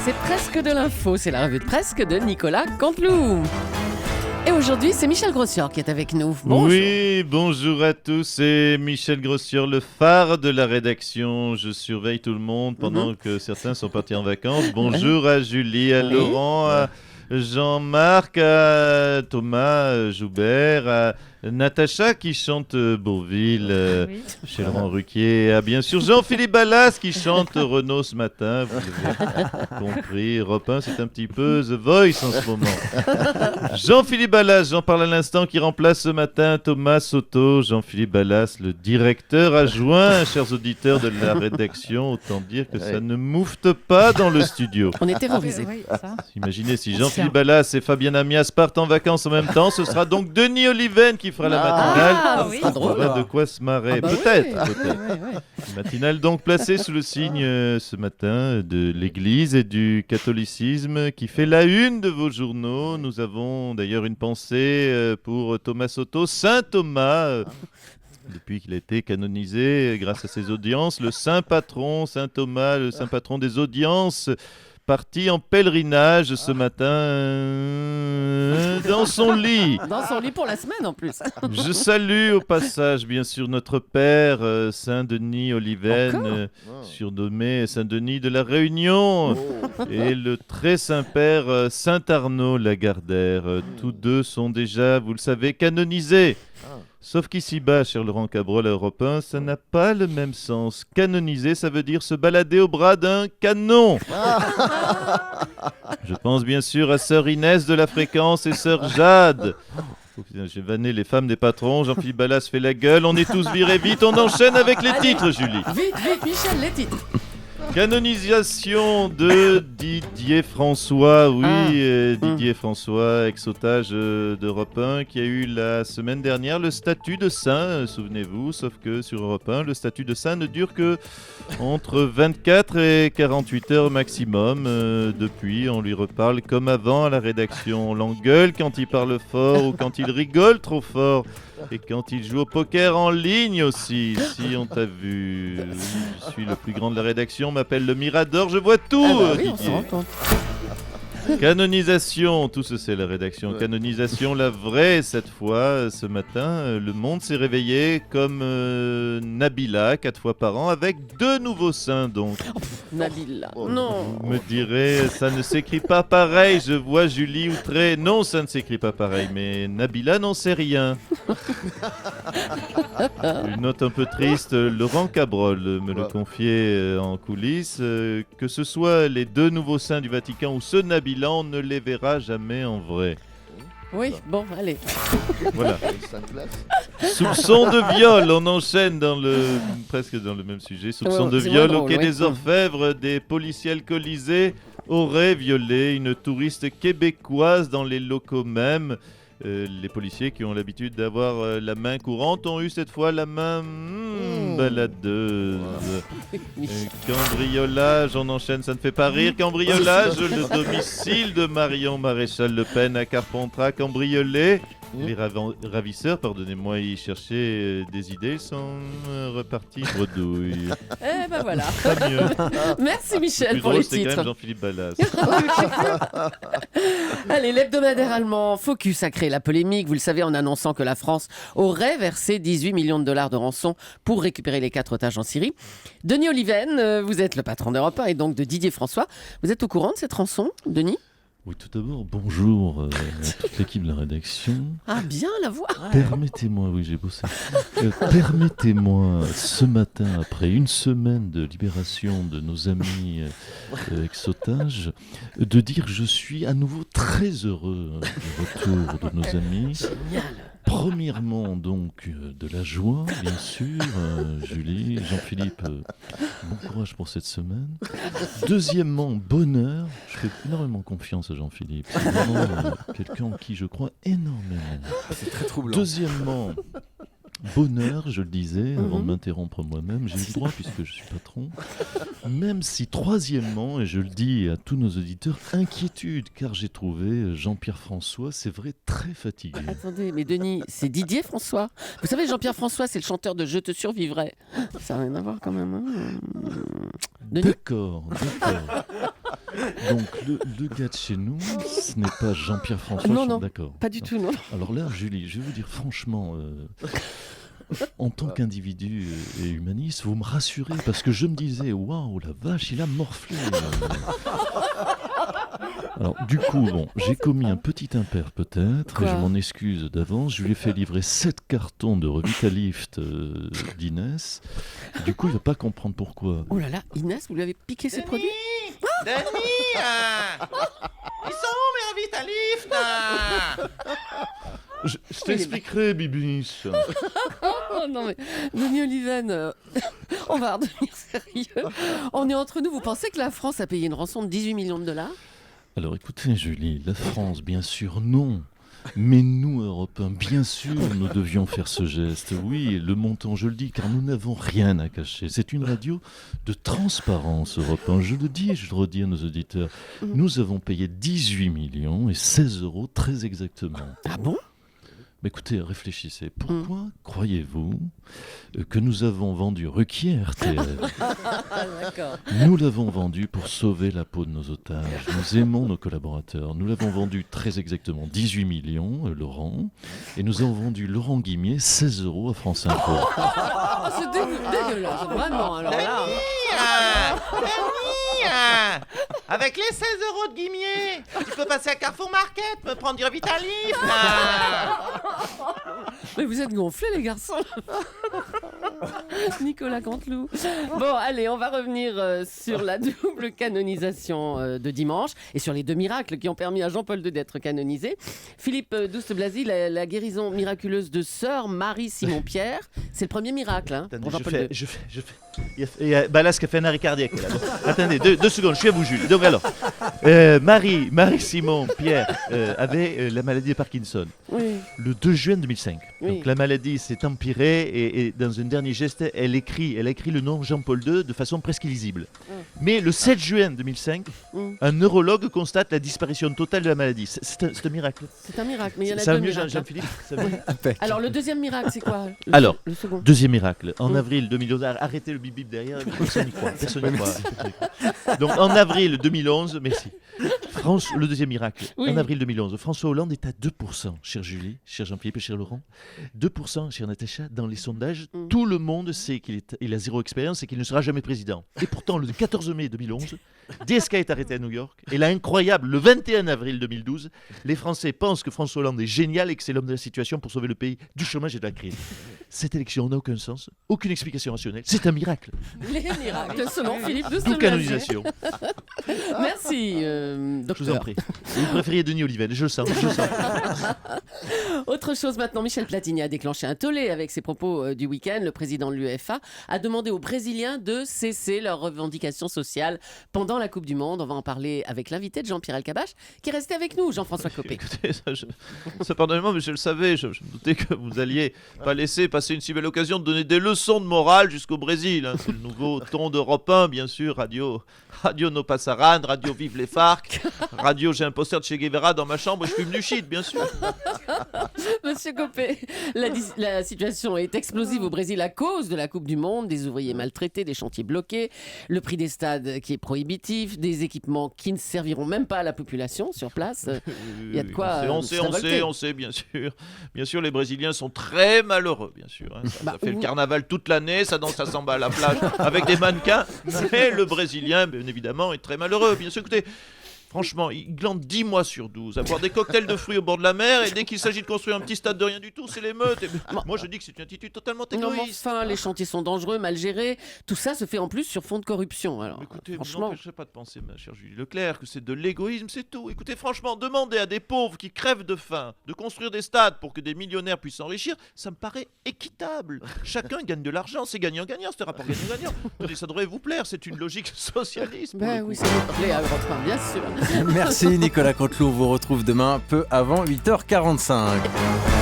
C'est presque de l'info, c'est la revue de presse de Nicolas Canteloup. Et aujourd'hui, c'est Michel Grossior qui est avec nous. Bonjour. Oui, bonjour à tous, c'est Michel Grossior, le phare de la rédaction. Je surveille tout le monde pendant que certains sont partis en vacances. Bonjour à Julie, à Laurent, à Jean-Marc, à Thomas Joubert, à Natacha qui chante Bourvil, chez Laurent Ruquier, à bien sûr Jean-Philippe Ballas qui chante Renaud ce matin. Vous l'avez compris, Europe 1, c'est un petit peu The Voice en ce moment. Jean-Philippe Ballas, j'en parle à l'instant, qui remplace ce matin Thomas Soto. Jean-Philippe Ballas, le directeur adjoint, chers auditeurs de la rédaction, autant dire que ça ne moufte pas dans le studio. On est terrorisés. Imaginez si Jean-Philippe Ballas et Fabienne Amias partent en vacances en même temps, ce sera donc Denis Oliven qui fera la matinale. Oui. On aura de quoi se marrer. Peut-être. Une matinale donc placée sous le signe ce matin de l'Église et du catholicisme qui fait la une de vos journaux. Nous avons d'ailleurs une pensée pour Thomas Soto, Saint Thomas. Depuis qu'il a été canonisé grâce à ses audiences, le saint patron, Saint Thomas, le saint patron des audiences, parti en pèlerinage ce matin dans son lit. Dans son lit pour la semaine en plus. Je salue au passage bien sûr notre père Saint-Denis Oliven, surnommé Saint-Denis de la Réunion, et le très saint-père Saint-Arnaud Lagardère. Tous deux sont déjà, vous le savez, canonisés. Sauf qu'ici-bas, cher Laurent Cabrol à Europe 1, ça n'a pas le même sens. Canoniser, ça veut dire se balader au bras d'un canon. Je pense bien sûr à sœur Inès de la Fréquence et sœur Jade. J'ai vanné les femmes des patrons, Jean-Philippe Ballas fait la gueule, on est tous virés vite, on enchaîne avec les titres, Julie. Vite, Michel, les titres. Canonisation de Didier François, Didier François, ex-otage d'Europe 1, qui a eu la semaine dernière le statut de saint, souvenez-vous, sauf que sur Europe 1, le statut de saint ne dure que entre 24 et 48 heures maximum. Depuis, on lui reparle comme avant à la rédaction. On l'engueule quand il parle fort ou quand il rigole trop fort. Et quand il joue au poker en ligne aussi, si on t'a vu. Je suis le plus grand de la rédaction, m'appelle le Mirador, je vois tout, Oui, on Didier. s'en rend compte. Canonisation, tout ce c'est la rédaction. Canonisation, la vraie cette fois. Ce matin, le monde s'est réveillé comme Nabila, 4 fois par an, avec 2 nouveaux saints donc. Nabila, non. Vous me direz, ça ne s'écrit pas pareil. Je vois Julie outrée. Non, ça ne s'écrit pas pareil. Mais Nabila n'en sait rien. Une note un peu triste. Laurent Cabrol me le confiait en coulisses. Que ce soit les 2 nouveaux saints du Vatican ou ceux de Nabila, on ne les verra jamais en vrai. Oui, bon, allez. Voilà. Soupçon de viol, on enchaîne presque dans le même sujet. Soupçon de c'est viol moins au quai drôle, des Orfèvres, des policiers alcoolisés auraient violé une touriste québécoise dans les locaux même. Les policiers qui ont l'habitude d'avoir la main courante ont eu cette fois la main baladeuse. Cambriolage, on enchaîne, ça ne fait pas rire. Cambriolage, le domicile de Marion Maréchal Le Pen à Carpentras cambriolé. Les ravisseurs, pardonnez-moi, y cherchaient des idées, sont repartis bredouille. Eh ben voilà. Pas mieux. Merci Le Michel plus pour drôle, les c'est quand titres. même Jean-Philippe Ballas. Allez, l'hebdomadaire allemand Focus a créé la polémique, vous le savez, en annonçant que la France aurait versé 18 millions de dollars de rançon pour récupérer les 4 otages en Syrie. Denis Oliven, vous êtes le patron d'Europe 1 et donc de Didier François. Vous êtes au courant de cette rançon, Denis ? Oui, tout d'abord, bonjour à toute l'équipe de la rédaction. Ah, bien la voix. Permettez-moi, oui, j'ai bossé. Permettez-moi, ce matin, après une semaine de libération de nos amis ex-otages, de dire que je suis à nouveau très heureux du retour de nos amis. Génial. Premièrement, donc, de la joie, bien sûr, Julie, Jean-Philippe, bon courage pour cette semaine. Deuxièmement, bonheur, je fais énormément confiance à Jean-Philippe, c'est vraiment quelqu'un en qui je crois énormément. C'est très troublant. Deuxièmement, bonheur, je le disais, avant de m'interrompre moi-même, j'ai eu le droit puisque je suis patron. Même si, troisièmement, et je le dis à tous nos auditeurs, inquiétude, car j'ai trouvé Jean-Pierre François, c'est vrai, très fatigué. Attendez, mais Denis, c'est Didier François. Vous savez, Jean-Pierre François, c'est le chanteur de Je te survivrai. Ça n'a rien à voir quand même. Hein. Denis ? D'accord. Donc, le gars de chez nous, ce n'est pas Jean-Pierre François, Non, non, d'accord. pas du tout, non. Alors là, Julie, je vais vous dire franchement, en tant qu'individu et humaniste, vous me rassurez parce que je me disais, waouh, la vache, il a morflé. Alors, du coup, bon, j'ai commis un petit impair peut-être, Quoi et je m'en excuse d'avance. Je lui ai fait livrer 7 cartons de Revitalift d'Inès. Du coup, il va pas comprendre pourquoi. Oh là là, Inès, vous lui avez piqué ses produits? Denis, ils sont où mes Revitalift Je t'expliquerai, Bibiche. Oh non mais, Denis Oliven, on va redevenir sérieux. On est entre nous, vous pensez que la France a payé une rançon de 18 millions de dollars? Alors écoutez, Julie, la France, bien sûr, non. Mais nous, Européens, bien sûr, nous devions faire ce geste. Oui, le montant, je le dis, car nous n'avons rien à cacher. C'est une radio de transparence, Europe 1. Je le dis et je le redis à nos auditeurs. Nous avons payé 18 millions et 16 euros très exactement. Ah bon? Mais écoutez, réfléchissez. Pourquoi croyez-vous que nous avons vendu Ruquier RTL? D'accord. Nous l'avons vendu pour sauver la peau de nos otages. Nous aimons nos collaborateurs. Nous l'avons vendu très exactement 18 millions, Laurent. Et nous avons vendu Laurent Guimier 16 euros à France Info. Oh, c'est dégueulasse, vraiment, alors là. Avec les 16 euros de Guimier, tu peux passer à Carrefour Market, me prendre du Revitalift. Mais vous êtes gonflés, les garçons. Nicolas Canteloup. Bon, allez, on va revenir sur la double canonisation de dimanche et sur les 2 miracles qui ont permis à Jean-Paul II d'être canonisé. Philippe Douste-Blazy, la guérison miraculeuse de sœur Marie-Simon-Pierre, c'est le premier miracle hein, pour Jean-Paul II. Je fais. Là, ce qu'a fait un arrêt cardiaque. Là. Bon, attendez, 2 secondes, je suis à vous, Jules. Donc, alors, Marie-Simon-Pierre avait la maladie de Parkinson Oui. le 2 juin 2005. Oui. Donc, la maladie s'est empirée et dans un dernier geste, elle a écrit le nom Jean-Paul II de façon presque illisible. Mais le 7 juin 2005, un neurologue constate la disparition totale de la maladie. C'est un miracle. C'est un miracle, mais il y en a Ça va 2 mieux, miracles. Jean-Philippe ça va mieux Alors, le deuxième miracle, c'est quoi? Alors, le second. Deuxième miracle, en avril 2011, arrêtez le bip-bip derrière, personne n'y croit. Donc en avril 2011, merci. Le deuxième miracle, Oui. en avril 2011, François Hollande est à 2%, chère Julie, cher Jean-Philippe et cher Laurent. 2%, chère Natacha, dans les sondages, tout le monde sait qu'il a zéro expérience et qu'il ne sera jamais président. Et pourtant, le 14 mai 2011, DSK est arrêté à New York. Et là, incroyable, le 21 avril 2012, les Français pensent que François Hollande est génial et que c'est l'homme de la situation pour sauver le pays du chômage et de la crise. Cette élection n'a aucun sens, aucune explication rationnelle. C'est un miracle. Les miracles, selon Philippe D'où Douste-Blazy. canonisation. Merci, Je vous en docteur. prie. Vous préfériez Denis Oliven, je le sens. Autre chose maintenant, Michel Platini a déclenché un tollé avec ses propos du week-end. Le président de l'UEFA a demandé aux Brésiliens de cesser leurs revendications sociales pendant la Coupe du Monde. On va en parler avec l'invité de Jean-Pierre Elkabbach qui est resté avec nous, Jean-François Copé. Écoutez, pardonnez-moi, mais je le savais, je me doutais que vous alliez pas laisser passer une si belle occasion de donner des leçons de morale jusqu'au Brésil. Hein. C'est le nouveau ton d'Europe 1, bien sûr, Radio No Passaran, Radio Vive les FARC, Radio J'ai un poster de Che Guevara dans ma chambre et je fume du shit, bien sûr. Monsieur Copé, la situation est explosive au Brésil à cause de la Coupe du Monde, des ouvriers maltraités, des chantiers bloqués, le prix des stades qui est prohibitif, des équipements qui ne serviront même pas à la population sur place. Il y a de quoi on sait, bien sûr. Bien sûr, les Brésiliens sont très malheureux, bien sûr. Hein. Ça fait le carnaval toute l'année, ça danse à samba à la plage avec des mannequins. Mais le Brésilien, bien évidemment, est très malheureux. Bien sûr, écoutez, franchement, il glande 10 mois sur 12 à boire des cocktails de fruits au bord de la mer et dès qu'il s'agit de construire un petit stade de rien du tout, c'est l'émeute. Et moi, je dis que c'est une attitude totalement Non, mais égoïste. enfin, les chantiers sont dangereux, mal gérés. Tout ça se fait en plus sur fond de corruption. Alors, Écoutez, vous franchement, n'empêcherez pas de penser, ma chère Julie Leclerc, que c'est de l'égoïsme, c'est tout. Écoutez, franchement, demander à des pauvres qui crèvent de faim de construire des stades pour que des millionnaires puissent s'enrichir, ça me paraît équitable. Chacun gagne de l'argent, c'est gagnant-gagnant, c'est un rapport gagnant-gagnant. Attendez, ça devrait vous plaire, c'est une logique socialiste. ben oui, ça nous plaît à Europe 1, bien sûr. Merci Nicolas Canteloup, on vous retrouve demain peu avant 8h45.